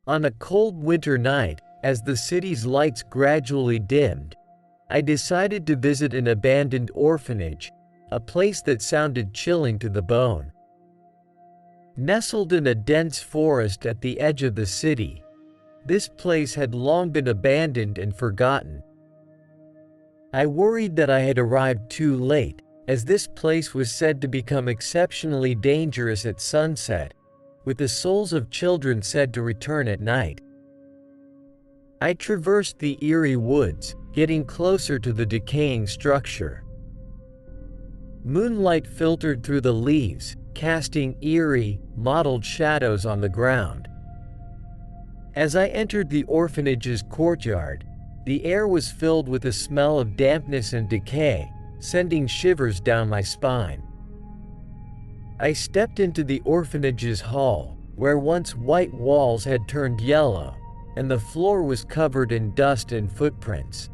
On a cold winter night, as the city's lights gradually dimmed, I decided to visit an abandoned orphanage, a place that sounded chilling to the bone. Nestled in a dense forest at the edge of the city, this place had long been abandoned and forgotten. I worried that I had arrived too late, as this place was said to become exceptionally dangerous at sunset, with the souls of children said to return at night. I traversed the eerie woods, getting closer to the decaying structure. Moonlight filtered through the leaves, casting eerie, mottled shadows on the ground. As I entered the orphanage's courtyard, the air was filled with a smell of dampness and decay, sending shivers down my spine. I stepped into the orphanage's hall, where once white walls had turned yellow, and the floor was covered in dust and footprints.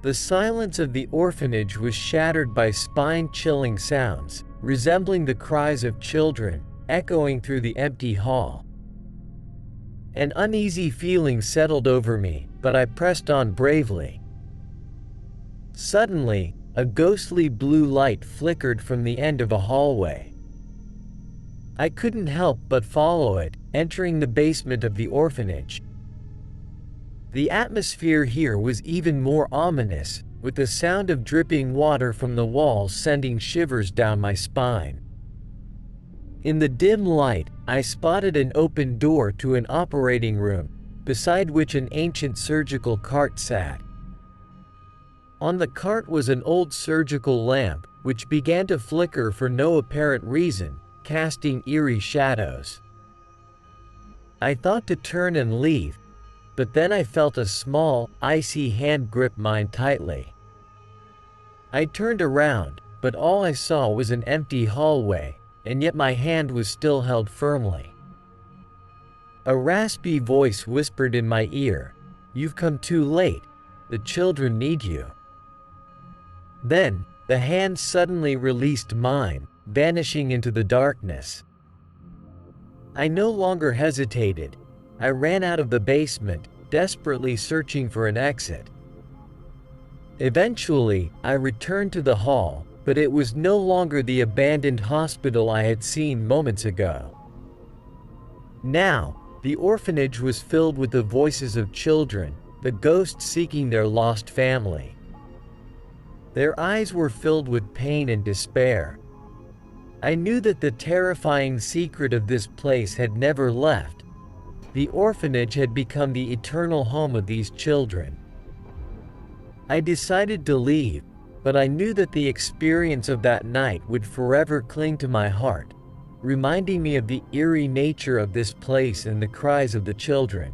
The silence of the orphanage was shattered by spine-chilling sounds, resembling the cries of children, echoing through the empty hall. An uneasy feeling settled over me, but I pressed on bravely. Suddenly, a ghostly blue light flickered from the end of a hallway. I couldn't help but follow it, entering the basement of the orphanage. The atmosphere here was even more ominous, with the sound of dripping water from the walls sending shivers down my spine. In the dim light, I spotted an open door to an operating room, beside which an ancient surgical cart sat. On the cart was an old surgical lamp, which began to flicker for no apparent reason, casting eerie shadows. I thought to turn and leave, but then I felt a small, icy hand grip mine tightly. I turned around, but all I saw was an empty hallway, and yet my hand was still held firmly. A raspy voice whispered in my ear, "You've come too late. The children need you." Then, the hand suddenly released mine, vanishing into the darkness. I no longer hesitated. I ran out of the basement, desperately searching for an exit. Eventually, I returned to the hall, but it was no longer the abandoned hospital I had seen moments ago. Now, the orphanage was filled with the voices of children, the ghosts seeking their lost family. Their eyes were filled with pain and despair. I knew that the terrifying secret of this place had never left. The orphanage had become the eternal home of these children. I decided to leave, but I knew that the experience of that night would forever cling to my heart, reminding me of the eerie nature of this place and the cries of the children.